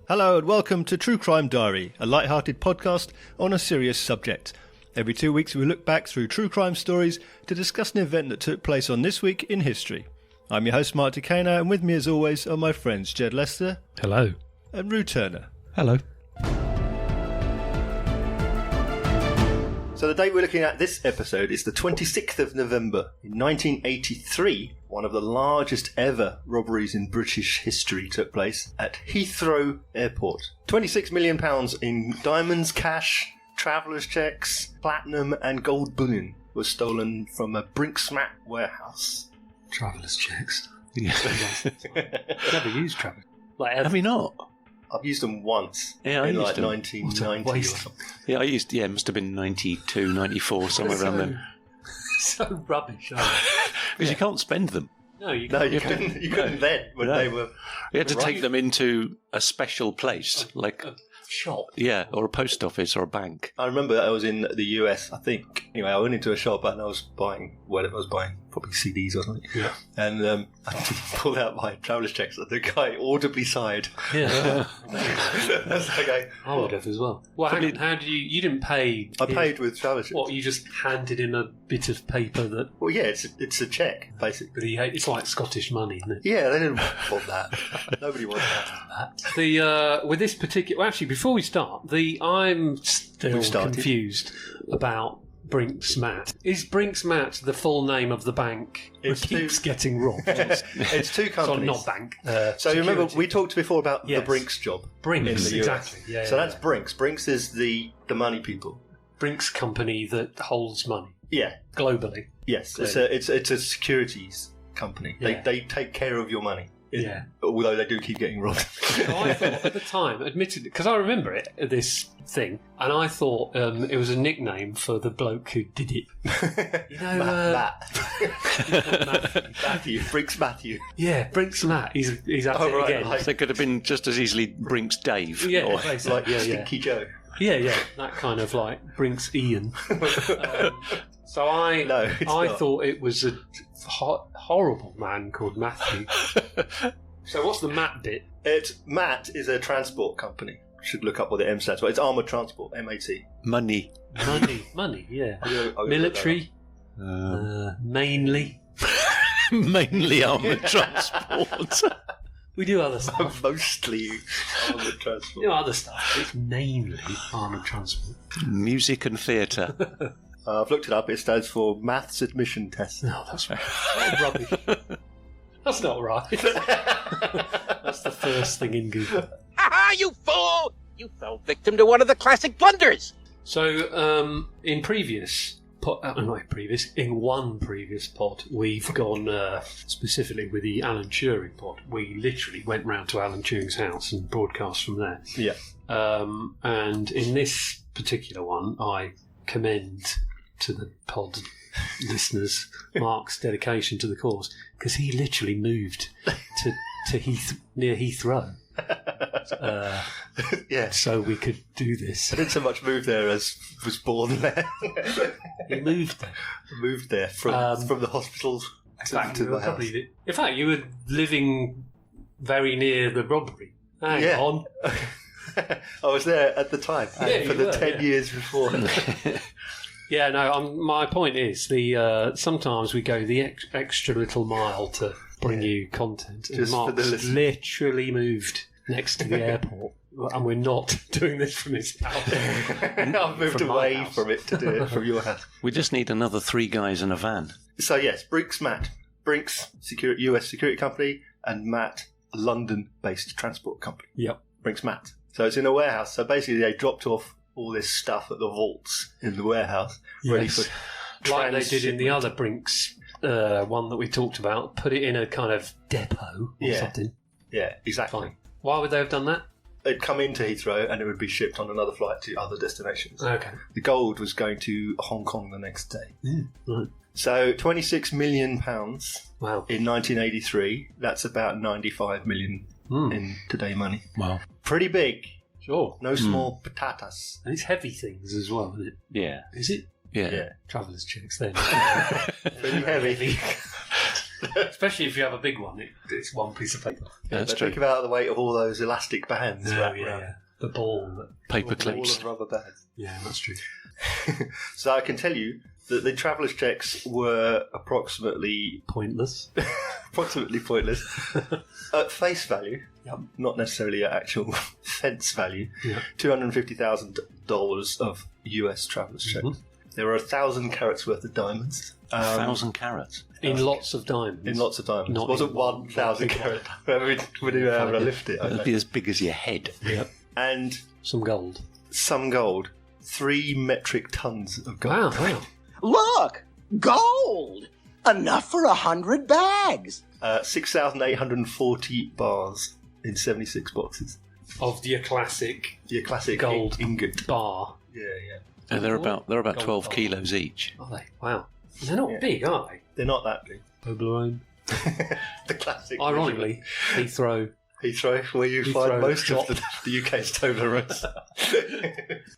Hello and welcome to True Crime Diary, a light-hearted podcast on a serious subject. Every 2 weeks we look back through true crime stories to discuss an event that took place on this week in history. I'm your host Mark Decana, and with me as always are my friends Jed Lester. Hello. And Rue Turner. Hello. So the date we're looking at this episode is the 26th of November in 1983. One of the largest ever robberies in British history took place at Heathrow Airport. £26 million in diamonds, cash, travellers' checks, platinum and gold bullion was stolen from a Brinks-Mat warehouse. Travellers' checks? Yeah. Never used travellers. Have you not? I've used them once Yeah, I in used like them. 1990 or something. Yeah, it must have been 92, 94, somewhere around there. So rubbish. Because you can't spend them. No, you No, can't. you couldn't then when they were... You had to take them into a special place, like Shop. or a post office or a bank. I remember I was in the US, I think. Anyway, I went into a shop and I was buying whatever I was buying, probably CDs or something. Yeah. And I pulled out my traveller's checks and the guy audibly sighed. Yeah. That's okay. I would have as well. Well, how did you didn't pay? I paid with traveller's checks. What, you just handed him a bit of paper that... Well, yeah, it's a check, basically. But it's like Scottish money, isn't it? Yeah, they didn't want that. Nobody wanted that. With this particular... Well, actually, before we start, I'm still confused about Brinks-Mat. Is Brinks-Mat the full name of the bank that keeps getting robbed? It's two companies. So not bank. So you remember we talked before about the Yes. Brinks job. Brinks, in the US. exactly. Yeah, So yeah, that's Brinks. Brinks is the money people. Brinks company that holds money Yeah. globally. Yes. It's a securities company. Yeah. They take care of your money. Yeah. Although they do keep getting robbed. So I thought at the time, admittedly, because I remember it, this thing, and I thought it was a nickname for the bloke who did it. You know, Matthew. Brinks Matthew. Yeah, Brinks-Mat. He's at it right, again. like- So it could have been just as easily Brinks Dave. Yeah, or- basically. Like yeah, Stinky Joe. yeah, that kind of like Brinks Ian. So I not. thought it was a horrible man called Matthew. So what's the Mat bit? Mat is a transport company. Should look up what the M stands for. It's Armoured Transport, M-A-T. Money. Money, yeah. I'll Military, mainly. Mainly armoured transport. We do other stuff. Mostly Armoured Transport. We do other stuff. It's mainly armoured transport. Music and theatre. I've looked it up. It stands for Maths Admission Test. No, that's rubbish. That's not right. That's the first thing in Google. Aha, you fool! You fell victim to one of the classic blunders! So, in one previous pod, we've gone specifically with the Alan Turing pod. We literally went round to Alan Turing's house and broadcast from there. Yeah. And in this particular one, I commend to the pod listeners Mark's dedication to the cause, because he literally moved to near Heathrow. Yeah. So we could do this. I didn't so much move there as was born there. He moved there. Moved there from the hospitals to the house. In fact, you were living very near the robbery. Hang on. I was there at the time for the 10 years before. Yeah, no. My point is sometimes we go the extra little mile to bring you content. And Just for the Mark's listeners. literally moved next to the airport, and we're not doing this from his house. I've moved From my away house. from it to do it from your house. We just need another 3 guys in a van. So yes, Brinks-Mat. Brinks, US security company, and Mat, a London-based transport company. Yep. Brinks-Mat. So it's in a warehouse. So basically they dropped off all this stuff at the vaults in the warehouse, ready for Like they did in the transshipment. other Brinks one that we talked about, put it in a kind of depot or something. Yeah, exactly. Fine. Why would they have done that? It'd come into Heathrow and it would be shipped on another flight to other destinations. Okay. The gold was going to Hong Kong the next day. Right. So £26 million Wow. in 1983. That's about 95 million in today money. Wow. Pretty big. Sure. No small patatas. And it's heavy things as well, isn't it? Yeah. Is it? Yeah. Yeah. Traveller's checks then. Pretty heavy. Especially if you have a big one, it's one piece of paper. That's But true. think about the weight of all those elastic bands. wrapped around. The ball. Paper All clips. of rubber bands. Yeah, that's true. So I can tell you that the travellers' checks were approximately Pointless. pointless at face value, Yep. not necessarily at actual fence value. Yeah. $250,000 of US travellers' checks. Mhm. There were 1,000 carats worth of diamonds. 1,000 carats. In lots of diamonds. In lots of diamonds. Not It wasn't in one 1,000 big carat. When you have to lift it. I That'd know. be as big as your head. Yep. And Some gold. some gold. 3 metric tons of gold. Wow. Look! Gold! Enough for 100 bags! 6,840 bars in 76 boxes. Of your classic Your classic Gold. ingot. bar. Yeah, yeah. And they're about Gold 12 bar. kilos each. Are they? Wow. They're not Yeah. big, are they? They're not that big. Toblerone. The classic. Ironically, Heathrow. Heathrow, where you Heathrow find most shop. of the UK's Toblerones.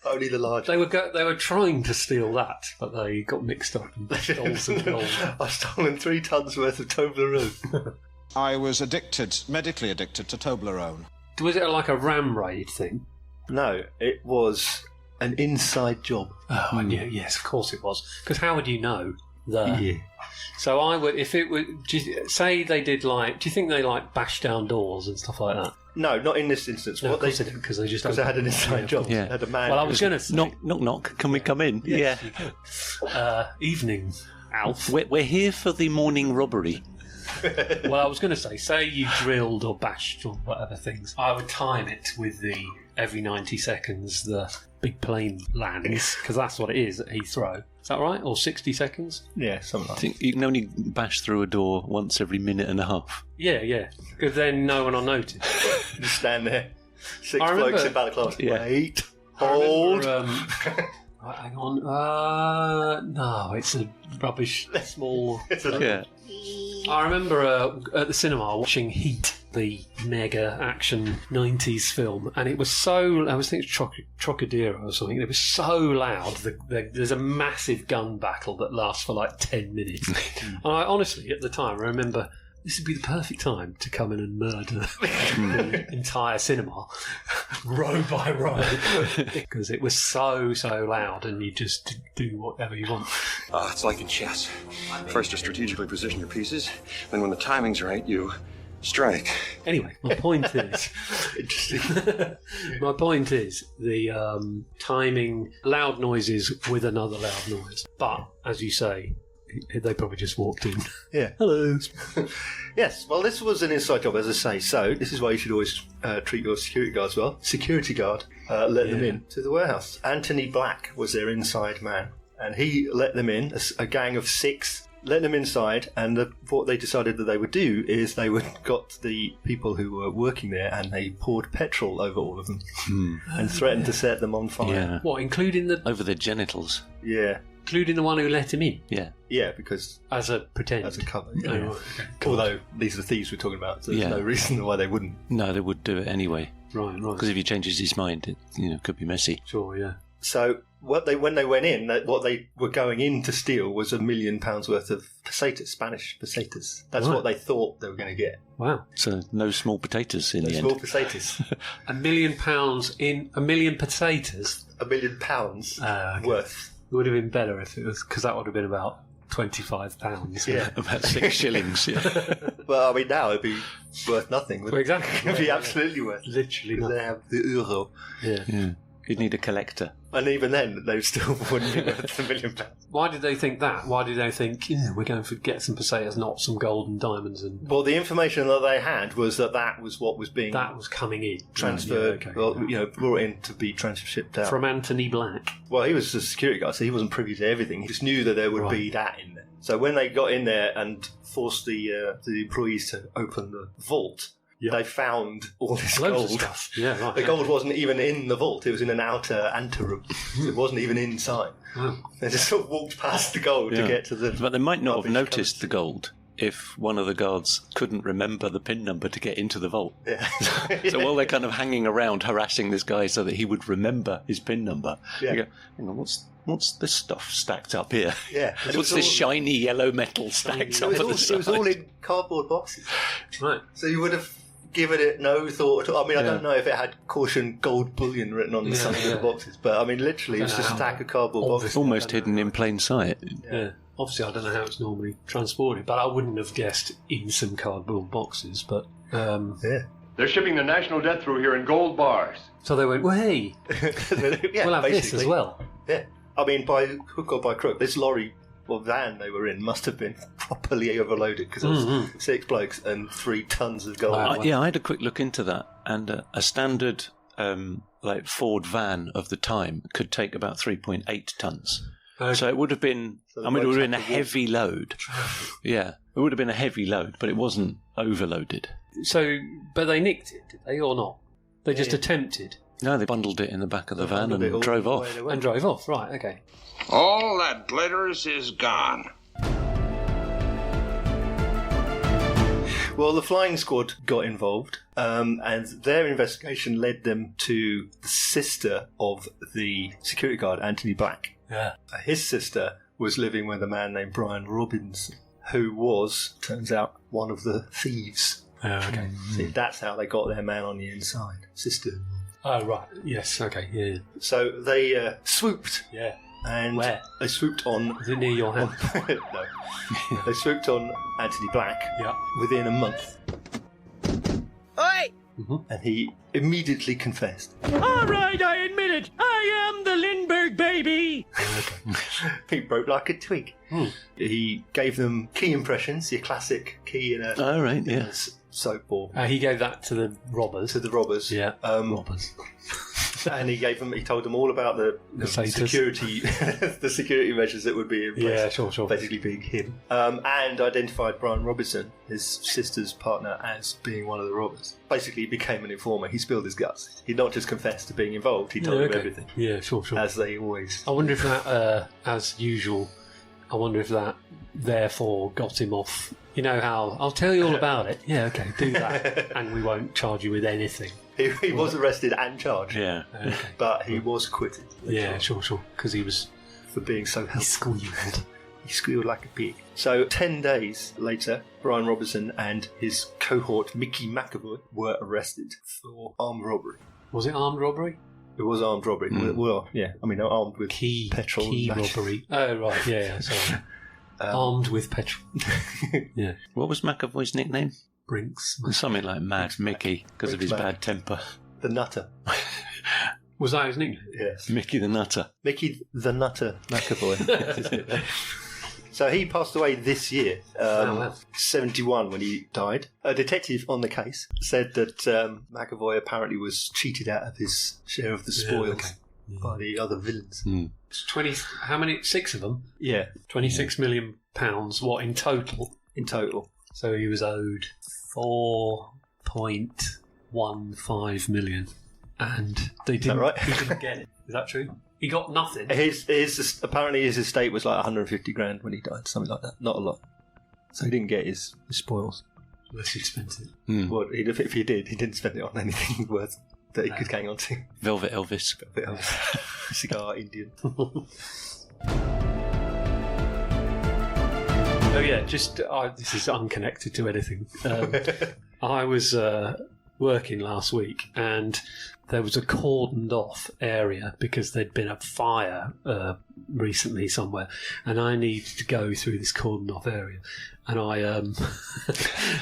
Only the large. They were trying to steal that, but they got mixed up and stole some gold. I've stolen 3 tons worth of Toblerone. I was medically addicted to Toblerone. Was it like a ram raid thing? No, it was an inside job. Oh, and yes, of course it was. Because how would you know? Yeah. So I would, if it would, say they did like, do you think they like bashed down doors and stuff like that? No, not in this instance. No, What of they course they didn't, because they just because they had an inside job. Yeah. They had a man. Well, I was going to say, Knock, knock, knock. Can we come in? Yeah. evening, Alf. We're here for the morning robbery. Well, I was going to say you drilled or bashed or whatever things. I would time it with the every 90 seconds the big plane lands, because that's what it is at Heathrow. Is that right? Or 60 seconds? Yeah, something I like that. think you can only bash through a door once every minute and a half. Yeah. Because then no one will notice. Just stand there. 6 I remember- blokes in balaclavas. Yeah. Wait. I Hold. remember, right, hang on. No, it's a rubbish small. Yeah. I remember at the cinema watching Heat, the mega action 90s film, and it was so. I was thinking Trocadero or something. It was so loud. There's a massive gun battle that lasts for like 10 minutes. And I honestly, at the time, I remember this would be the perfect time to come in and murder the entire cinema, row by row, because it was so loud, and you just do whatever you want. It's like in chess. First, you strategically position your pieces, then when the timing's right, you strike. Anyway, my point is, my point is the timing, loud noises with another loud noise. But as you say, they probably just walked in. Yeah. Hello. Yes, well, this was an inside job, as I say. So this is why you should always treat your security guards well. Security guard let them in to the warehouse. Anthony Black was their inside man, and he let them in, a gang of 6. Let them inside, and what they decided that they would do is they got the people who were working there, and they poured petrol over all of them and threatened to set them on fire. Yeah. What, including the Over their genitals. Yeah, one who let him in Yeah. yeah, because as a pretend? as a cover. Oh, Yeah. right, okay. Although these are the thieves we're talking about, so there's Yeah. no reason why they wouldn't. No, they would do it anyway. Right. Because if he changes his mind, it could be messy. Sure, yeah. So when they went in, what they were going in to steal was £1 million worth of pesetas, Spanish pesetas. That's Right. what they thought they were going to get. Wow. So no small potatoes in the Small end. pesetas. £1 million in £1 million potatoes. £1 million Okay. worth. It would have been better if it was, because that would have been about £25. Yeah. About 6 shillings. Yeah. Well, I mean, now it'd be worth nothing. Well, Wouldn't it? exactly. It'd be absolutely worth it. Literally Because they nothing. have the euro. Yeah. Yeah. You'd need a collector. And even then, they still wouldn't be worth £1 million. Why did they think that? Why did they think, we're going to get some pesetas, not some gold and diamonds, and Well, the information that they had was that was what was being that was coming in? transferred, Right, yeah, okay. brought in to be shipped out. From Anthony Black. Well, he was a security guard, so he wasn't privy to everything. He just knew that there would be that in there. So when they got in there and forced the employees to open the vault, they found all this Loads gold. of stuff. Yeah, right. The gold wasn't even in the vault. It was in an outer anteroom. So it wasn't even inside. Wow. They just sort of walked past the gold to Yeah. get to the... But they might not have rubbish noticed cupboards. the gold if one of the guards couldn't remember the PIN number to get into the vault. Yeah. So while they're kind of hanging around harassing this guy so that he would remember his PIN number, Yeah. you go, hang on, what's this stuff stacked up here? Yeah. And it What's was this all- shiny yellow metal stacked up at the It side? was all in cardboard boxes. Right. So you would have given it no thought at all. I mean, I Yeah. don't know if it had caution gold bullion written on the side of the boxes, but I mean, literally, it was just a stack of cardboard boxes. Almost hidden in plain sight. Yeah. Obviously, I don't know how it's normally transported, but I wouldn't have guessed in some cardboard boxes. But Yeah. They're shipping the national debt through here in gold bars. so they went, well, hey, Yeah, we'll have this basically. as well. Yeah. I mean, by hook or by crook, this lorry or van they were in must have been properly overloaded because there was 6 blokes and 3 tons of gold. Wow. I had a quick look into that, and a standard like Ford van of the time could take about 3.8 tons. Okay. So it would have been. So the I mean, it would have blokes been a had to walk. heavy load. Yeah, it would have been a heavy load, but it wasn't overloaded. So, but they nicked it, did they, or not? They just Yeah. attempted No, they bundled it in the back of the van Bundled it all and drove the off. way they went. and drove off. Right, okay. All that glitters is gone. Well, the flying squad got involved, and their investigation led them to the sister of the security guard, Anthony Black. Yeah. His sister was living with a man named Brian Robinson, who was, turns out, one of the thieves. Okay. See, that's how they got their man on the inside. Sister. Oh, right. Yes, okay, yeah. So they swooped, Yeah. and Where? they swooped on... Is it near your hand? no. They swooped on Anthony Black Yeah. within a month, Oi! and he immediately confessed. All right, I admit it. I am the Lindbergh baby. He broke like a twig. He gave them key impressions, your classic key in a, Oh, right, in a yeah. soap ball He gave that to the robbers. to the robbers. Yeah, Robbers. And he told them all about the Satyrs. security, the security measures that would be in place. Yeah, sure. Basically being him, and identified Brian Robinson, his sister's partner, as being one of the robbers. Basically, he became an informer. He spilled his guts. He not just confessed to being involved; he told them everything, Yeah, sure. as they always. I wonder if that, as usual, therefore got him off. You know how, I'll tell you all about it. Yeah, okay, do that. And we won't charge you with anything. He was arrested and charged, Yeah. Okay. but he was acquitted. Yeah, sure. Because he was... For being so He helpful. squealed. He squealed like a pig. So 10 days later, Brian Robinson and his cohort Mickey McAvoy were arrested for armed robbery. Was it armed robbery? It was armed robbery. Well, yeah. I mean, armed with petrol. Key and matches. robbery. Oh, right, yeah, sorry. Armed with petrol. Yeah. What was McAvoy's nickname? Brinks. Something like Mad Mickey because of his Brinks-Mat. bad temper. The Nutter. Was that his nickname? Yes. Mickey the Nutter. Mickey the Nutter McAvoy. So he passed away this year, 71 when he died. A detective on the case said that McAvoy apparently was cheated out of his share of the spoils by the other villains. 20. How many? 6 of them. Yeah, £26 million. What in total? in total. So he was owed 4.15 million, and they didn't. right? He didn't get it. Is that true? He got nothing. Apparently his estate was like 150 grand when he died, something like that. Not a lot. So he didn't get his spoils. Less expensive. Well, if he did, he didn't spend it on anything worth that he could hang on to. Velvet Elvis. A bit of cigar Indian. Oh yeah, just this is unconnected to anything. I was working last week, and there was a cordoned off area because there'd been a fire recently somewhere, and I needed to go through this cordoned off area. And I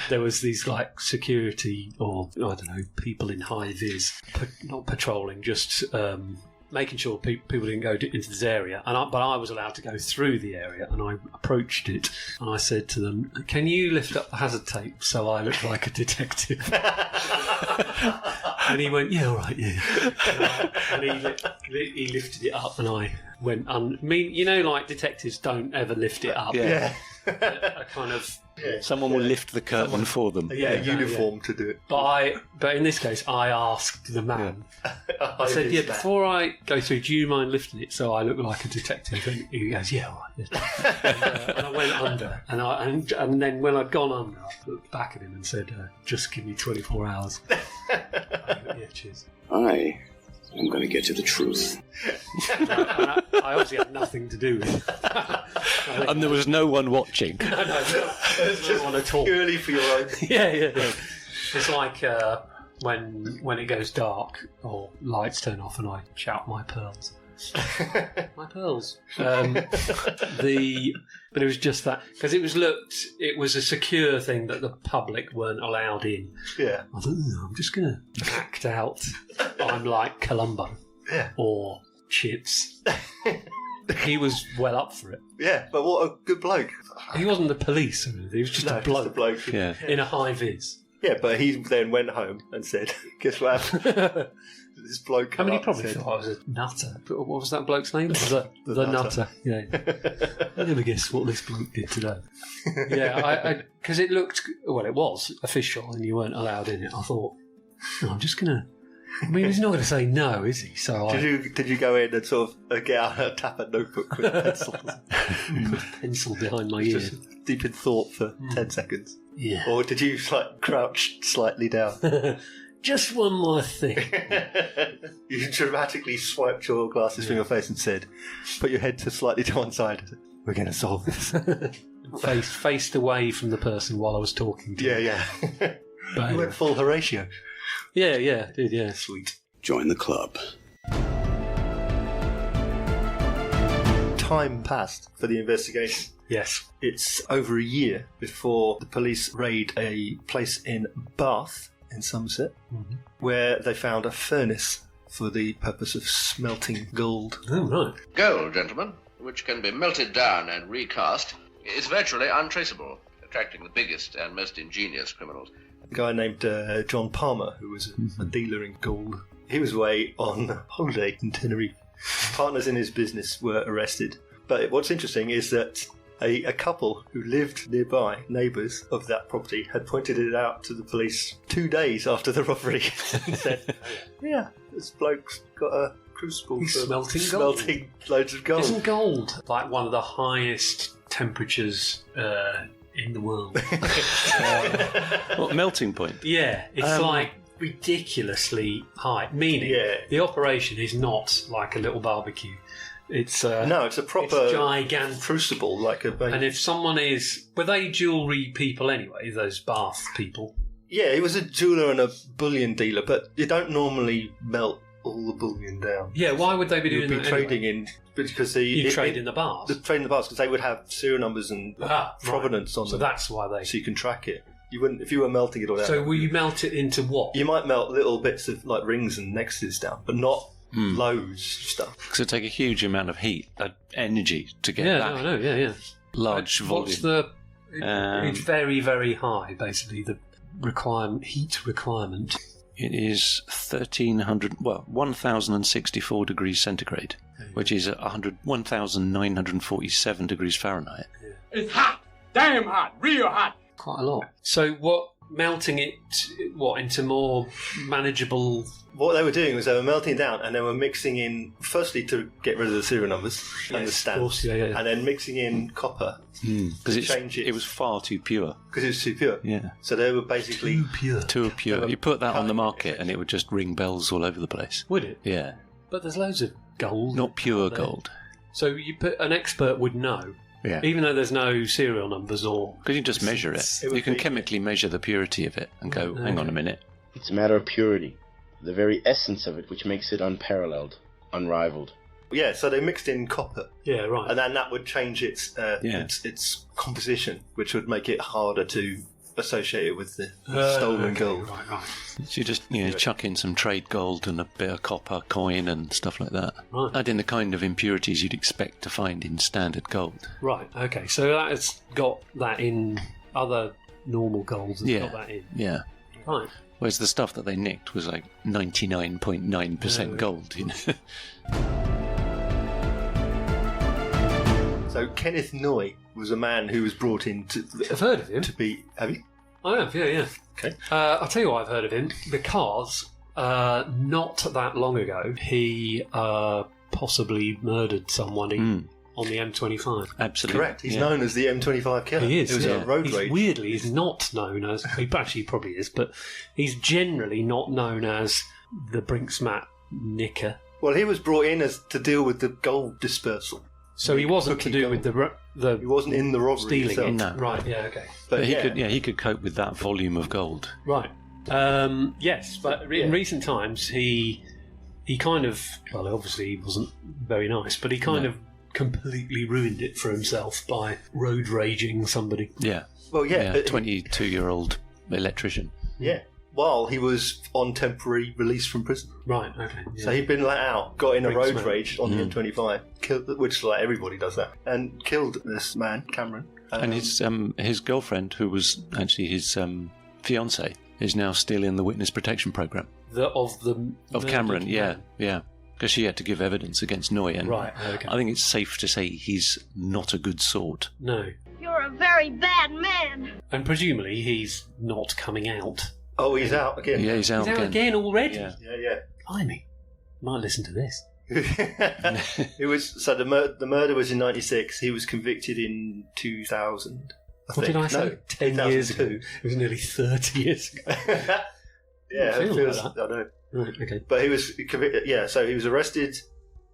there was these like security, or I don't know, people in high vis, not patrolling, just making sure people didn't go into this area. But I was allowed to go through the area, and I approached it, and I said to them, "Can you lift up the hazard tape so I look like a detective?" And he went, "Yeah, all right, yeah." And he lifted it up, and I went I mean, you know, like detectives don't ever lift it up. Yeah. A kind of... Someone will lift the curtain for them. Uniform to do it. But in this case, I asked the man. I said, before I go through, do you mind lifting it so I look like a detective? And he goes, yeah, all right. And I went under. And then when I'd gone under, I looked back at him and said, just give me 24 hours. Cheers. I'm going to get to the truth. I obviously had nothing to do with it. And there was no one watching. No, there's no one at all. Purely for your own. Yeah. It's like when it goes dark or lights turn off and I shout my pearls. My pearls. But it was just that because it was a secure thing that the public weren't allowed in. Yeah. I thought, I'm just gonna act out. I'm like Columbo. Yeah. Or Chips. He was well up for it. Yeah, but what a good bloke. He wasn't the police or anything. He was just a bloke. Just a bloke. Yeah. In a high vis. Yeah, but he then went home and said, guess what happened? This bloke I mean, he probably thought I was a nutter. But what was that bloke's name? The nutter. Yeah. I never guessed what this bloke did today. Yeah, because it looked... Well, it was official and you weren't allowed in it. I thought, I'm just going to... I mean, he's not going to say no, is he? So Did you go in and sort of get out and tap a notebook with a pencil? Put a pencil behind my ear. Just deep in thought for 10 seconds. Yeah. Or did you crouch slightly down? Just one more thing. You dramatically swiped your glasses from your face and said, put your head slightly to one side. We're going to solve this. Faced away from the person while I was talking to you. Yeah. You went full Horatio. Yeah, did, yeah. Sweet. Join the club. Time passed for the investigation. Yes. It's over a year before the police raid a place in Bath, in Somerset, where they found a furnace for the purpose of smelting gold. Oh, right. Gold, gentlemen, which can be melted down and recast, is virtually untraceable, attracting the biggest and most ingenious criminals. A guy named John Palmer, who was a dealer in gold. He was away on holiday in Tenerife. Partners in his business were arrested. But what's interesting is that a couple who lived nearby, neighbours of that property, had pointed it out to the police 2 days after the robbery and said, yeah, this bloke's got a crucible He's for smelting loads of gold. Isn't gold like one of the highest temperatures in the world? What, melting point? Yeah, it's like ridiculously high. Meaning, the operation is not like a little barbecue. It's it's a proper it's gigantic crucible, like a. And if someone were they jewellery people anyway? Those Bath people. Yeah, he was a jeweller and a bullion dealer, but you don't normally melt all the bullion down. Yeah, why would they be doing that? Trading anyway? because you trade in the bars. Trade in the bars because they would have serial numbers and provenance on them. So that's why so you can track it. You wouldn't if you were melting it all down. So will you melt it into what? You might melt little bits of like rings and necklaces down, but not loads of stuff. Because it take a huge amount of heat, energy to get that. I know. Yeah. Large volume. What's the? It's very, very high. Basically, the heat requirement. It is 1,064 degrees centigrade, which is 1,947 degrees Fahrenheit. Yeah. It's hot, damn hot, real hot. Quite a lot. So what? Melting it into more manageable. What they were doing was they were melting it down and they were mixing in, firstly to get rid of the serial numbers and the stamps, of course, yeah. and then mixing in copper because it was far too pure. Because it was too pure. Yeah. So they were basically too pure. You put that on the market and it would just ring bells all over the place. Would it? Yeah. But there's loads of gold. Not pure gold. So an expert would know. Yeah. Even though there's no serial numbers or... Because you just measure it. You can chemically measure the purity of it and go, hang on a minute. It's a matter of purity. The very essence of it, which makes it unparalleled, unrivaled. Yeah, so they mixed in copper. Yeah, right. And then that would change its composition, which would make it harder to associate it with the stolen gold. Right. So you just chuck in some trade gold and a bit of copper coin and stuff like that. Right. Add in the kind of impurities you'd expect to find in standard gold. Right, okay. So that has got that in other normal golds. Got that in. Yeah. Right. Whereas the stuff that they nicked was like 99.9% gold, So Kenneth Noy was a man who was brought in to... I've heard of him. Have you? I have, yeah. Okay. I'll tell you why I've heard of him. Because not that long ago, he possibly murdered someone on the M25. Absolutely. Correct. He's known as the M25 Killer. He is. It was a road rage. Weirdly, he's not known as... He actually probably is, but he's generally not known as the Brinks-Mat nicker. Well, he was brought in to deal with the gold dispersal. So he wasn't to do gold. with the... He wasn't in the robbery stealing itself. it. No. Right, yeah, okay. But he could cope with that volume of gold. Right. Yes, but in recent times, he kind of... Well, obviously he wasn't very nice, but he kind of completely ruined it for himself by road raging somebody. Yeah. Well, yeah. 22-year-old electrician. Yeah. While he was on temporary release from prison. Right, okay. Yeah. So he'd been let out, got in a road Brinks-Mat. rage on the M25, killed, which like everybody does that, and killed this man, Cameron. And his girlfriend, who was actually his fiancée, is now still in the witness protection program. Of Cameron, yeah. Because she had to give evidence against Noy, and right, okay. I think it's safe to say he's not a good sort. No. You're a very bad man. And presumably he's not coming out. Oh, he's out again. Yeah, he's out again already? Yeah. Blimey. Might listen to this. It was so the murder was in '96. He was convicted in 2000. What did I say? No, 10 years ago. It was nearly 30 years ago. Yeah, it feels. I know. Right, okay. But he was convicted. Yeah, so he was arrested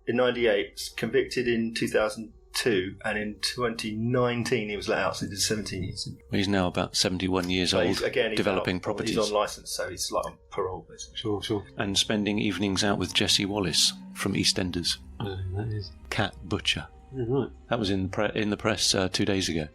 in '98, convicted in 2002, and in 2019 he was let out. So he did 17 years. He's now about 71 years old, He's developing out. properties. He's on licence, so he's like on parole, basically. Sure. And spending evenings out with Jesse Wallace from EastEnders. Oh, that is. Cat butcher. Oh, right. That was in the press 2 days ago.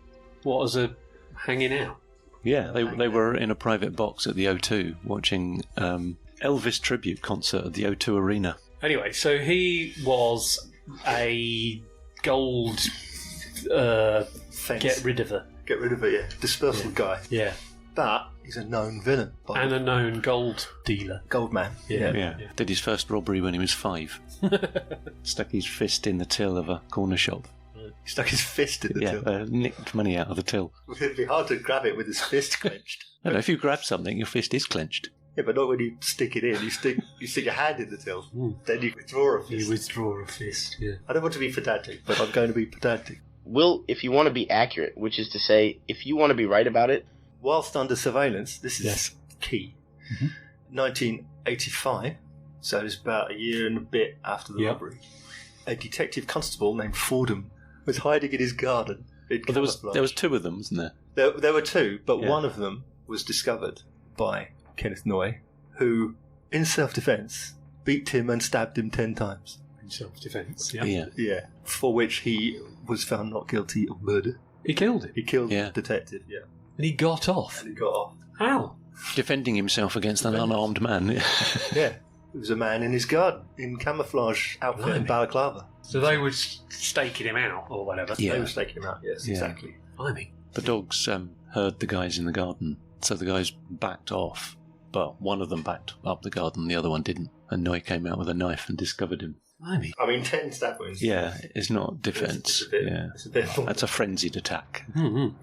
What, as a hanging out? Yeah, they were in a private box at the O2 watching Elvis tribute concert at the O2 Arena. Anyway, so he was a gold get rid of her, yeah. Dispersal guy. Yeah. But he's a known villain. And a known gold dealer. Gold man. Yeah. Did his first robbery when he was 5. Stuck his fist in the till of a corner shop. He stuck his fist in the till. Nicked money out of the till. It'd be hard to grab it with his fist clenched. I don't know, if you grab something, your fist is clenched. Yeah, but not when you stick it in. You stick your hand in the till. Then you withdraw a fist. You withdraw a fist, yeah. I don't want to be pedantic, but I'm going to be pedantic. Will, if you want to be accurate, which is to say, if you want to be right about it... Whilst under surveillance, this is key, 1985, so it's about a year and a bit after the robbery, a detective constable named Fordham was hiding in his garden. Well, there was 2 of them, wasn't there? There were 2, but one of them was discovered by Kenneth Noy, who, in self-defence, beat him and stabbed him 10 times. In self-defence, Yeah, for which he was found not guilty of murder. He killed him? He killed the detective, And he got off? How? Defending himself against an unarmed man. Yeah. It was a man in his garden, in camouflage outfit and balaclava. So they were staking him out, or whatever? Yeah. They were staking him out, yes, exactly. Blimey. The dogs heard the guys in the garden, so the guys backed off. But one of them backed up the garden, the other one didn't. And Noy came out with a knife and discovered him. Blimey. I mean, 10 stab wounds. Yeah, it's not defence. It's a bit That's a frenzied attack. Mm-hmm.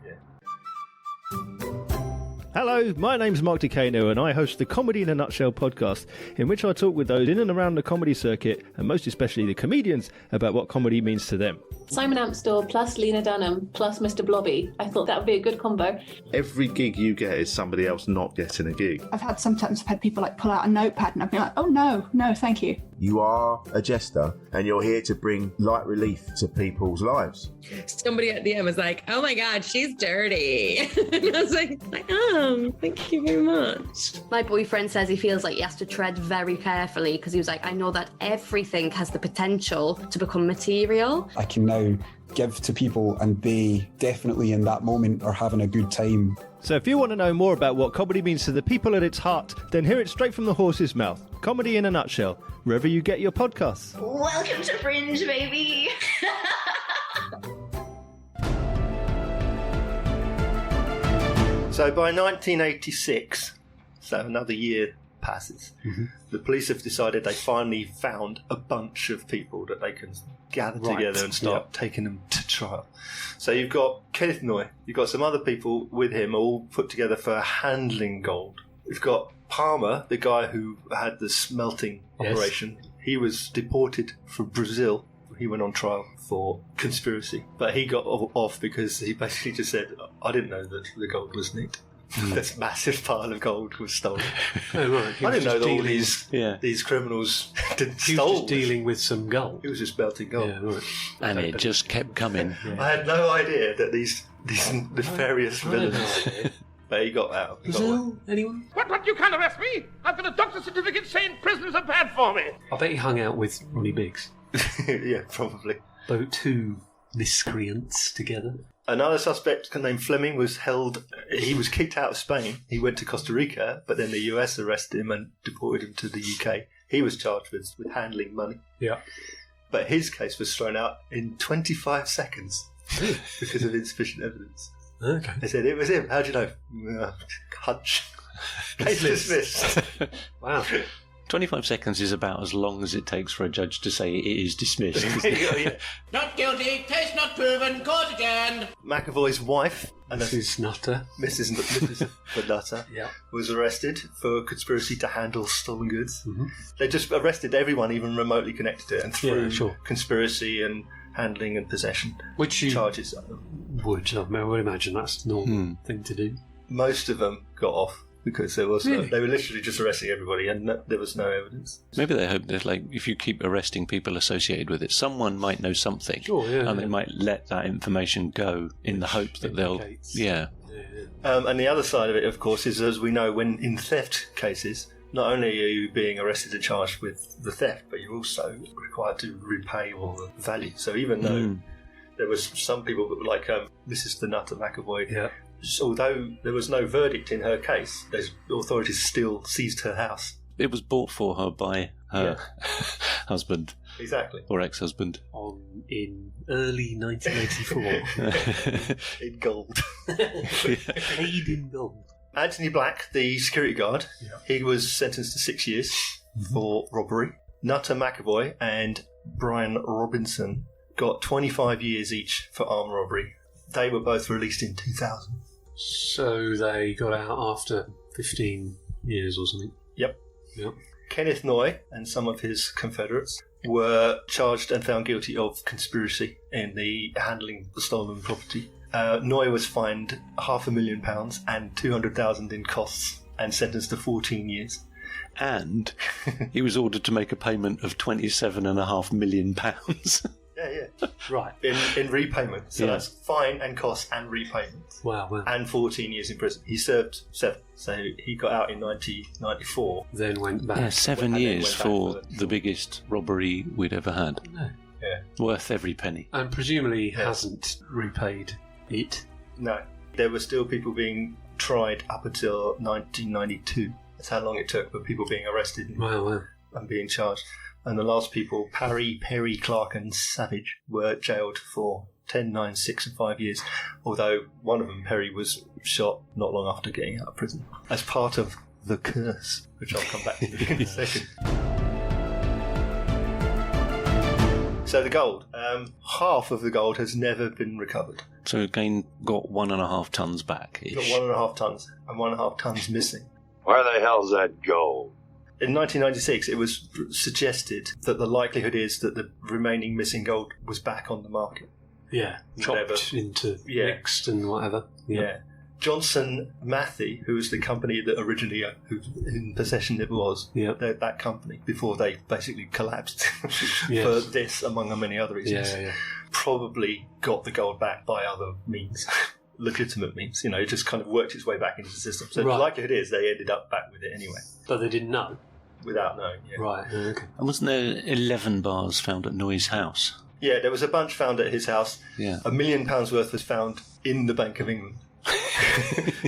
Hello, my name's Mark Decano and I host the Comedy in a Nutshell podcast, in which I talk with those in and around the comedy circuit, and most especially the comedians, about what comedy means to them. Simon Ampstall plus Lena Dunham plus Mr. Blobby. I thought that would be a good combo. Every gig you get is somebody else not getting a gig. Sometimes I've had people pull out a notepad and I've been like, oh no, thank you. You are a jester and you're here to bring light relief to people's lives. Somebody at the end was like, oh my God, she's dirty. And I was like, thank you very much. My boyfriend says he feels like he has to tread very carefully because he was like, I know that everything has the potential to become material. I can now give to people and they definitely in that moment are having a good time. So if you want to know more about what comedy means to the people at its heart, then hear it straight from the horse's mouth. Comedy in a Nutshell, wherever you get your podcasts. Welcome to Fringe, baby. So by 1986, so another year passes. Mm-hmm. The police have decided they finally found a bunch of people that they can gather together and start taking them to trial. So you've got Kenneth Noy, you've got some other people with him all put together for handling gold. You've got Palmer, the guy who had the smelting operation. He was deported from Brazil. He went on trial for conspiracy, but he got off because he basically just said, I didn't know that the gold was nicked. This massive pile of gold was stolen. Oh, right. I didn't know that all these criminals didn't He was just dealing with some gold. He was just melting gold. Yeah, right. And it just kept coming. I had no idea that these nefarious villains. But he got out. Brazil? Anyone? What? You can't arrest me! I've got a doctor's certificate saying prisoners are bad for me! I bet he hung out with Ronnie Biggs. Yeah, probably. Both two miscreants together. Another suspect named Fleming was held. He was kicked out of Spain. He went to Costa Rica, but then the US arrested him and deported him to the UK. He was charged with handling money. Yeah. But his case was thrown out in 25 seconds because of insufficient evidence. Okay. They said it was him. How do you know? Hunch. Case dismissed. Wow. 25 seconds is about as long as it takes for a judge to say it is dismissed. Not guilty, case not proven, court adjourned. McAvoy's wife, Mrs. Nutter, Mrs. Nutter, was arrested for conspiracy to handle stolen goods. Mm-hmm. They just arrested everyone even remotely connected to it and threw conspiracy and handling and possession charges at them. I would imagine that's a normal thing to do. Most of them got off because there was they were literally just arresting everybody and there was no evidence. Maybe they hope that, like, if you keep arresting people associated with it, someone might know something, and they might let that information go in the hope that they'll, And the other side of it, of course, is, as we know, when in theft cases, not only are you being arrested and charged with the theft, but you're also required to repay all the value. So even though there was some people like Mrs. the Nutter McAvoy, although there was no verdict in her case, the authorities still seized her house. It was bought for her by her husband. Exactly. Or ex-husband. In early 1984. In gold. Paid in gold. Anthony Black, the security guard, he was sentenced to 6 years for robbery. Nutter McAvoy and Brian Robinson got 25 years each for armed robbery. They were both released in 2000. So they got out after 15 years or something? Yep. Kenneth Noy and some of his confederates were charged and found guilty of conspiracy in the handling the stolen property. Noy was fined £500,000 and $200,000 in costs and sentenced to 14 years. And he was ordered to make a payment of £27.5 million. Yeah. Right. In repayment. So that's fine and costs and repayment. Wow. And 14 years in prison. He served 7. So he got out in 1994. Then went back. Yeah, 7 years for the biggest robbery we'd ever had. No. Yeah. Worth every penny. And presumably hasn't repaid it. No. There were still people being tried up until 1992. That's how long it took for people being arrested and being charged. And the last people, Parry, Perry, Clark and Savage, were jailed for 10, 9, 6 and 5 years. Although one of them, Perry, was shot not long after getting out of prison as part of the curse, which I'll come back to in a second. So the gold. Half of the gold has never been recovered. So again, got 1.5 tons back. Got 1.5 tons and 1.5 tons missing. Where the hell's that gold? In 1996, it was suggested that the likelihood is that the remaining missing gold was back on the market. Yeah, chopped into mixed and whatever. Yeah. Johnson Matthey, who was the company that originally, who in possession it was, that company, before they basically collapsed for this, among many other reasons, probably got the gold back by other means. Legitimate means, it just kind of worked its way back into the system. So the likelihood is they ended up back with it anyway. But they didn't know? Without knowing, Right, okay. And wasn't there 11 bars found at Noy's house? Yeah, there was a bunch found at his house. Yeah. £1 million worth was found in the Bank of England.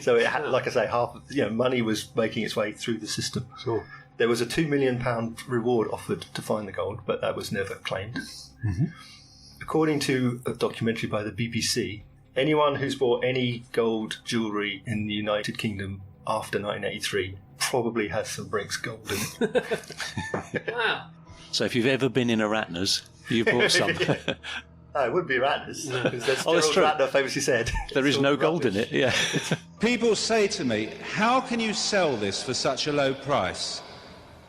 So it had, like I say, half of, money was making its way through the system. Sure. There was a £2 million reward offered to find the gold, but that was never claimed. Mm-hmm. According to a documentary by the BBC, anyone who's bought any gold jewellery in the United Kingdom after 1983 probably has some Brinks gold in it. Wow. So if you've ever been in a Ratner's, you bought some. No, it wouldn't be Ratner's. Because that's that's true. Ratner famously said. There is no gold in it, yeah. People say to me, how can you sell this for such a low price?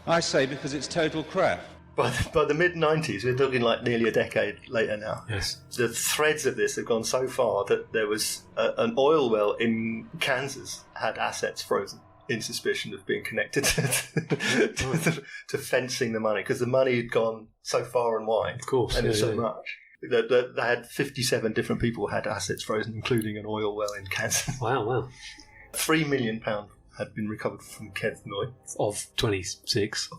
I say because it's total crap. By the mid-90s, we're talking like nearly a decade later now. Yes. The threads of this have gone so far that there was an oil well in Kansas had assets frozen in suspicion of being connected to fencing the money, because the money had gone so far and wide. Of course. And it's so much. They had 57 different people had assets frozen, including an oil well in Kansas. Wow. £3 million had been recovered from Kentnoy. Of 26.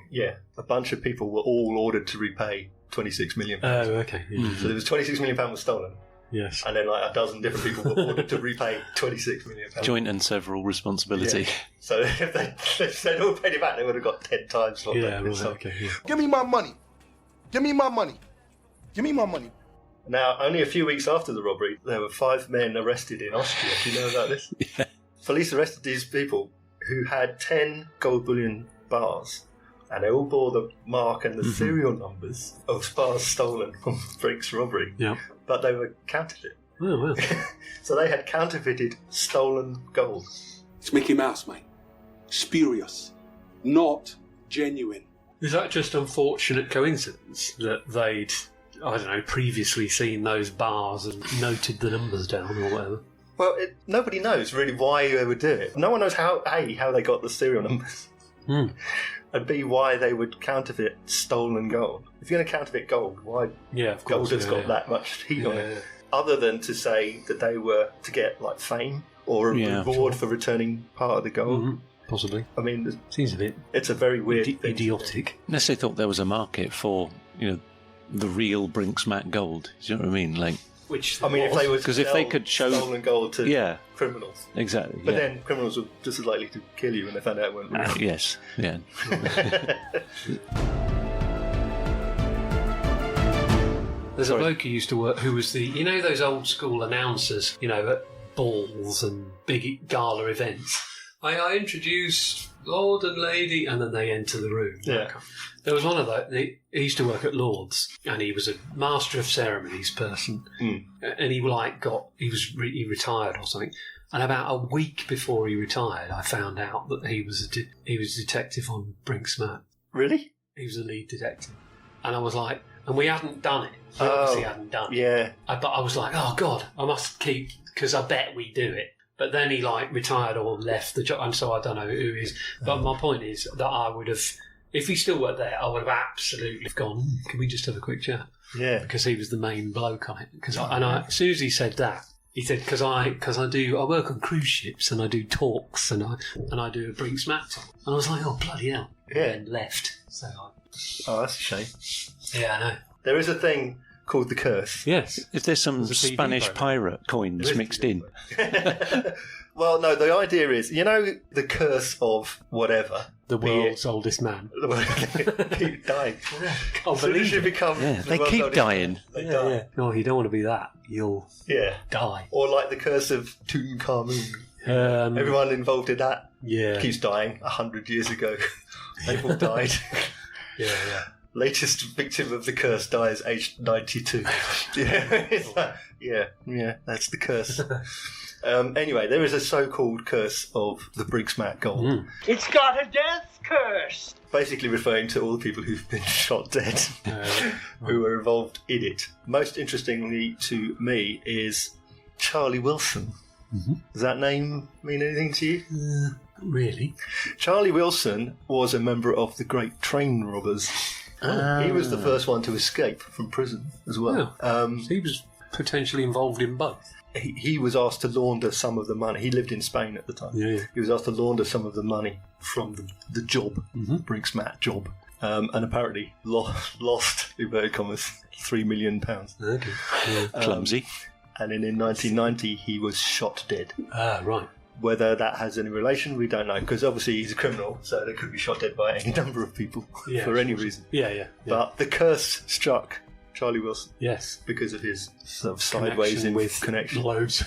Yeah. A bunch of people were all ordered to repay £26 million. Oh, okay. Yeah. So there was £26 million was stolen. Yes. And then like a dozen different people were ordered to repay £26 million. Joint and several responsibility. Yeah. So if they'd all paid it back, they would have got 10 times what Yeah, they right, okay. Yeah. Give me my money. Give me my money. Give me my money. Now, only a few weeks after the robbery, there were 5 men arrested in Austria. Do you know about this? Yeah. Police arrested these people who had 10 gold bullion bars, and they all bore the mark and the serial numbers of bars stolen from Brinks' robbery. Yeah. But they were counterfeit. Oh, well. So they had counterfeited stolen gold. It's Mickey Mouse, mate. Spurious. Not genuine. Is that just unfortunate coincidence that they'd, I don't know, previously seen those bars and noted the numbers down or whatever? Well, nobody knows really why they would do it. No one knows how they got the serial numbers, and B, why they would counterfeit stolen gold. If you're going to counterfeit gold, why? Yeah, of course. Gold has got that much heat on it. Other than to say that they were to get like fame or a reward for returning part of the gold. Mm-hmm. Possibly. I mean, seems a bit. It's a very weird, idiotic. Unless they thought there was a market for, the real Brinks-Mat gold. Do you know what I mean? Like. Which, I mean, if they were because if they could show stolen gold to criminals, exactly, but then criminals were just as likely to kill you when they found out it weren't real. Yes, yeah. There's a bloke who used to work who was those old school announcers, at balls and big gala events. I introduced Lord and Lady, and then they enter the room. Yeah. There was one of those. He used to work at Lord's, and he was a master of ceremonies person. And he retired or something. And about a week before he retired, I found out that he was a detective on Brinks-Mat. Really? He was a lead detective, and I was like, and we hadn't done it. We obviously hadn't done it. Yeah. But I was like, oh God, I must keep, because I bet we do it. But then he retired or left the job, and so I don't know who he is. But my point is that I would have, if he still worked there, I would have absolutely gone, can we just have a quick chat? Yeah. Because he was the main bloke on it. As soon as he said that, he said, because I work on cruise ships and I do talks and I do a Brinks-Mat talk. And I was like, oh bloody hell. Yeah. And then left. So that's a shame. Yeah, I know. There is a thing called the curse. Yes. If there's some Spanish pirate coins mixed in. Well, no, the idea is, the curse of whatever. The world's oldest man. Keep dying. Can't believe it. They keep dying. They die. Yeah. No, you don't want to be that. You'll die. Or like the curse of Tutankhamun. Everyone involved in that keeps dying. 100 years ago, they all died. Yeah. Latest victim of the curse dies aged 92. Yeah, that's the curse. Anyway, there is a so-called curse of the Brinks-Mat gold. It's got a death curse. Basically referring to all the people who've been shot dead who were involved in it. Most interestingly to me is Charlie Wilson. Mm-hmm. Does that name mean anything to you? Really? Charlie Wilson was a member of the Great Train Robbers. He was the first one to escape from prison as well. So he was potentially involved in both. He was asked to launder some of the money. He lived in Spain at the time. Yeah. He was asked to launder some of the money from the job, Brinks-Mat job, and apparently lost, inverted commas, £3 million. Okay. Yeah. Clumsy. And then in 1990, he was shot dead. Right. Whether that has any relation, we don't know, because obviously he's a criminal, so they could be shot dead by any number of people for any reason. Yeah. But the curse struck Charlie Wilson. Yes. Because of his sort of sideways in with connection. Loads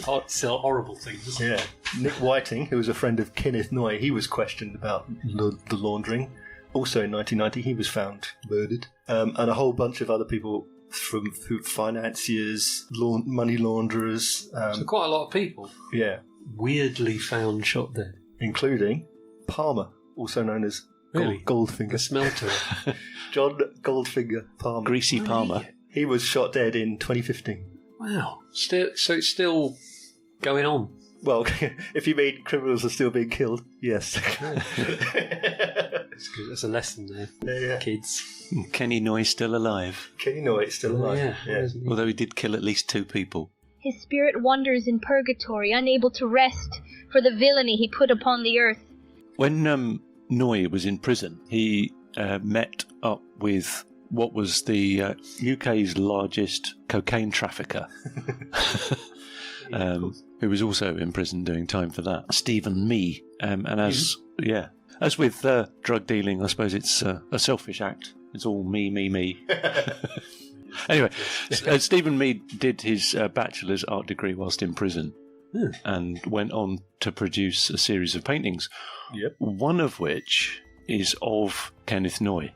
It's a horrible thing, isn't it? Yeah. Nick Whiting, who was a friend of Kenneth Noy, he was questioned about the laundering. Also in 1990, he was found murdered. And a whole bunch of other people from financiers, money launderers. So quite a lot of people. Yeah. Weirdly found shot dead. Including Palmer, also known as Goldfinger. The smelter. John Goldfinger Palmer. Greasy Palmer. He was shot dead in 2015. Wow. So it's still going on. Well, if you mean criminals are still being killed, yes. That's good. That's a lesson there, kids. Kenny Noy still alive. Kenny Noy still alive. Yeah. Although he did kill at least 2 people. His spirit wanders in purgatory, unable to rest for the villainy he put upon the earth. When Noy was in prison, he met up with what was the UK's largest cocaine trafficker, who was also in prison doing time for that, Stephen Mee. And as with drug dealing, I suppose it's a selfish act. It's all me. Anyway, Stephen Mee did his bachelor's art degree whilst in prison and went on to produce a series of paintings, one of which is of Kenneth Noy,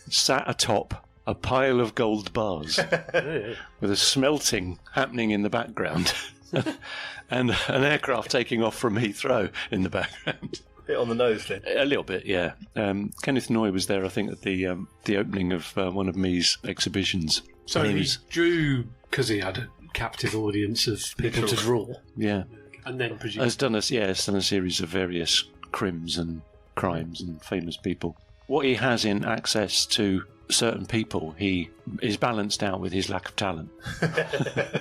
sat atop a pile of gold bars with a smelting happening in the background and an aircraft taking off from Heathrow in the background. Bit on the nose then. A little bit, yeah. Kenneth Noy was there, I think, at the opening of one of Mee's exhibitions. So he drew, because he had a captive audience of people to draw. Yeah. And then produced. Has done a series of various crimes and crimes and famous people. What he has in access to certain people, he is balanced out with his lack of talent.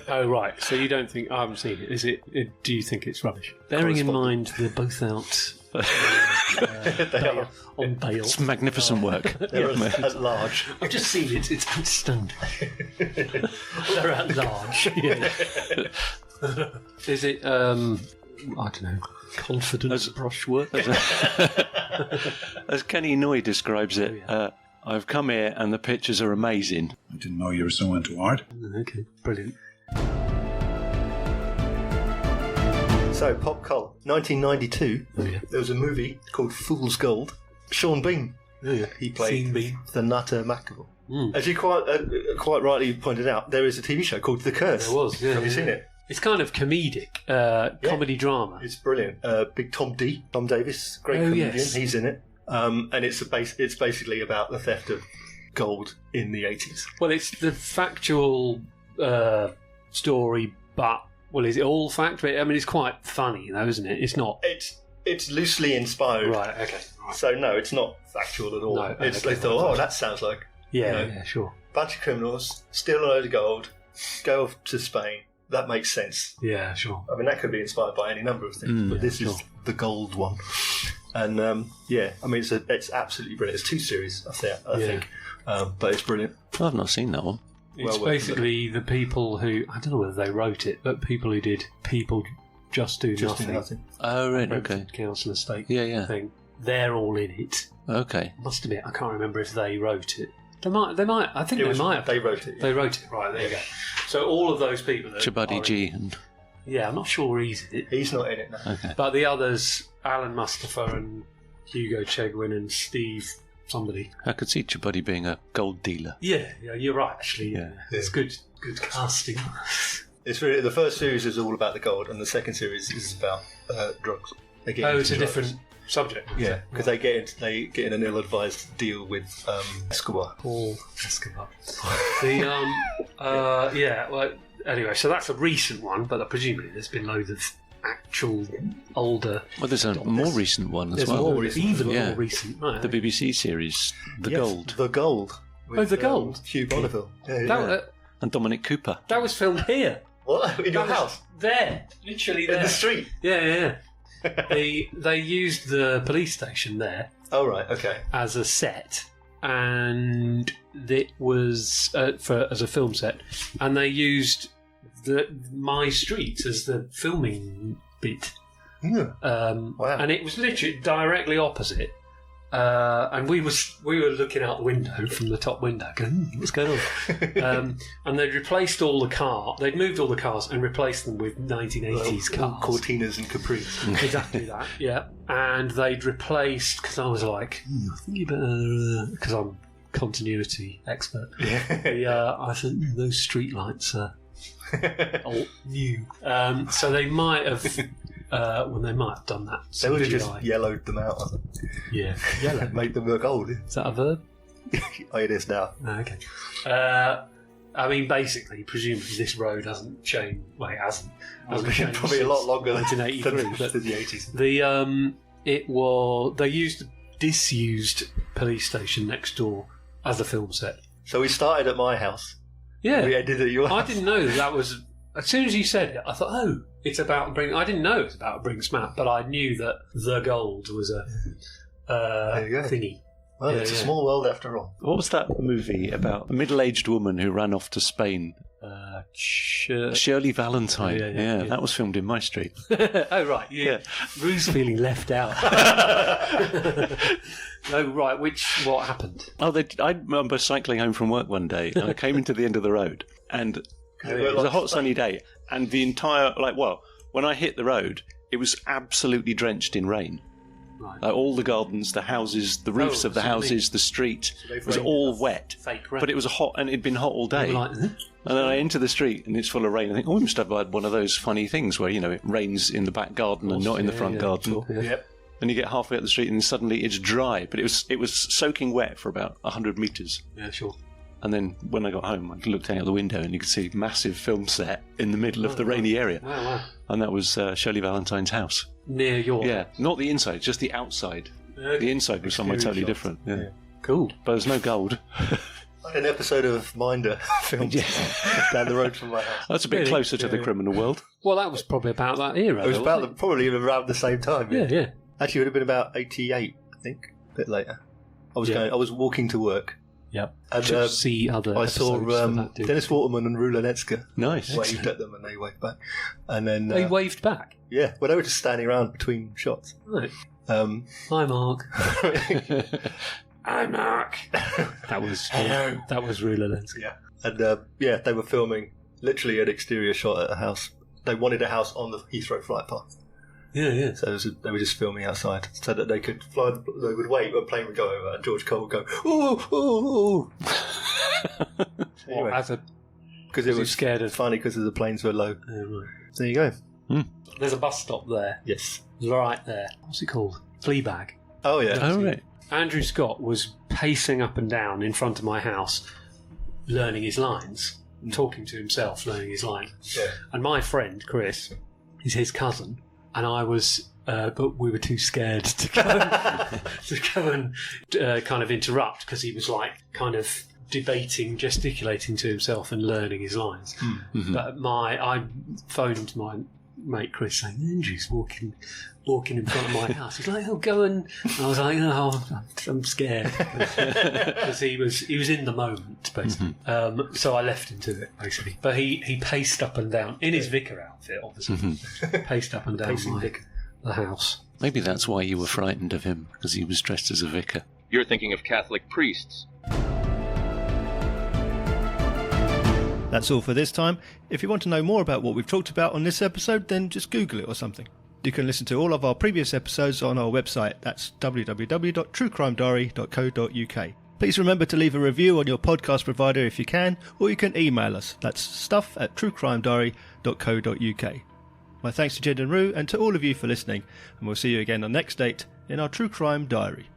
Oh, right. So you don't think... I haven't seen it. Do you think it's rubbish? Bearing in mind they're both out... on bail. It's magnificent work. They're at large. I've just seen it. It's outstanding. They're at large. Yeah. Is it? I don't know. Confidence brushwork. As Kenny Noy describes it, I've come here and the pictures are amazing. I didn't know you were so into art. Okay, brilliant. So, pop cult, 1992, there was a movie called Fool's Gold. Sean Bean, he played the Nutter Macabre. As you quite rightly pointed out, there is a TV show called The Curse. There was, yeah. Have you seen it? It's kind of comedic, comedy drama. It's brilliant. Big Tom Davis, great comedian, yes. He's in it. And it's basically about the theft of gold in the 80s. Well, it's the factual story, but... Well, is it all fact? I mean, it's quite funny, though, isn't it? It's not... It's loosely inspired. Right, okay. Right. So, no, it's not factual at all. No, They thought, that sounds like... Yeah, sure. Bunch of criminals, steal a load of gold, go off to Spain. That makes sense. Yeah, sure. I mean, that could be inspired by any number of things, but this is the gold one. And, I mean, it's absolutely brilliant. It's 2 series, I think. But it's brilliant. I've not seen that one. It's basically the people who... I don't know whether they wrote it, but people who did People Just Do Nothing. Oh, right, okay. Council estate thing. They're all in it. Okay. Must admit, I can't remember if they wrote it. They might. I think they might have. They wrote it. They wrote it. Right, there you go. So all of those people... Chabuddy G. And... Yeah, I'm not sure he's in it. He's not in it, no. Okay. But the others, Alan Mustafa and Hugo Chegwin and Steve... somebody. I could see Chabuddy being a gold dealer. Yeah, you're right, actually. Yeah. It's good casting. It's really, the first series is all about the gold, and the second series is about drugs. It's a different subject. Yeah, because they get in an ill-advised deal with Escobar. Paul Escobar. Anyway, so that's a recent one, but presumably there's been loads of actual older... Well, there's a more recent one as well. More recent. Right, the BBC series, The Gold. The Gold. With, The Gold? Hugh Bonneville. And Dominic Cooper. That was filmed here. What? In your house? There. Literally there. In the street? Yeah. They used the police station there. Oh, right, okay. As a set. And it was as a film set. And they used my street as the filming bit. Wow. And it was literally directly opposite And we were looking out the window from the top window, going, "What's going on?" And they'd replaced all the cars. They'd moved all the cars and replaced them with 1980s cars, Cortinas and Capris. Exactly that. Yeah, and they'd replaced, because I was like, I think you better, because I'm continuity expert. Yeah, I think those street lights are old, new. So they might have. They might have done that. They would have just yellowed them out. Yeah, yellow. Make them look old. Is that a verb? Oh, it is now. Okay. I mean, basically, presumably this road hasn't changed. Well, it hasn't. Changed probably a lot longer than 1983. The 80s. They used a disused police station next door as a film set. So we started at my house. Yeah. We ended at your house. I didn't know that was. As soon as you said it, I thought, oh, it's about I didn't know it was about Brinks-Mat, but I knew that the gold was a thingy. Well, it's a small world after all. What was that movie about a middle-aged woman who ran off to Spain? Shirley Valentine. Yeah, that was filmed in my street. Oh, right. Yeah. Rue's feeling left out. Oh, right. What happened? I remember cycling home from work one day, and I came into the end of the road, and it was a hot sunny day, and the entire, when I hit the road, it was absolutely drenched in rain. Right. All the gardens, the houses, the roofs of the houses, the street, it was all wet. Fake rain. But it was hot, and it'd been hot all day. And then I enter the street, and it's full of rain. I think, we must have had one of those funny things where, it rains in the back garden and not in the front garden. Sure, yeah. Yep. And you get halfway up the street, and then suddenly it's dry. But it was soaking wet for about 100 metres. Yeah, sure. And then when I got home, I looked out the window and you could see a massive film set in the middle of the rainy area. Wow. And that was Shirley Valentine's house. Near your... Yeah, not the inside, just the outside. The inside was somewhere totally different. Yeah. Cool. But there's no gold. Like an episode of Minder filmed down the road from my house. That's a bit closer to the criminal world. Well, that was probably about that era. It was probably around the same time. Yeah. Actually, it would have been about 88, I think, a bit later. I was walking to work. Yep. And see other I saw Dennis Waterman and Rula Netska. Nice. Waved at them and they waved back. And then they waved back? Yeah. Well, they were just standing around between shots. Right. Hi, Mark. Hi, Mark. That was Rula Netska. Yeah. And they were filming literally an exterior shot at a house. They wanted a house on the Heathrow flight path. Yeah. So they were just filming outside so that they could fly. They would wait, a plane would go over, and George Cole would go, ooh. Anyway, because it was scared and funny because the planes were low. Yeah, right. There you go. There's a bus stop there. Yes. Right there. What's it called? Fleabag. Oh yeah. Oh right. Andrew Scott was pacing up and down in front of my house, learning his lines, talking to himself, learning his lines. Yeah. And my friend Chris is his cousin. And I was, but we were too scared to go and kind of interrupt because he was kind of debating, gesticulating to himself and learning his lines. Mm-hmm. But I phoned my mate Chris saying, Andrew's walking in front of my house. He's like, oh, go and I was like, oh, I'm scared because he was in the moment basically. Mm-hmm. So I left him to it basically. But he paced up and down in his vicar outfit, obviously. Paced up and down the house. Maybe that's why you were frightened of him, because he was dressed as a vicar. You're thinking of Catholic priests. That's all for this time. If you want to know more about what we've talked about on this episode, then just Google it or something. You can listen to all of our previous episodes on our website. That's www.truecrimediary.co.uk. Please remember to leave a review on your podcast provider if you can, or you can email us. That's stuff@truecrimediary.co.uk. My thanks to Jed and Rue and to all of you for listening, and we'll see you again on next date in our True Crime Diary.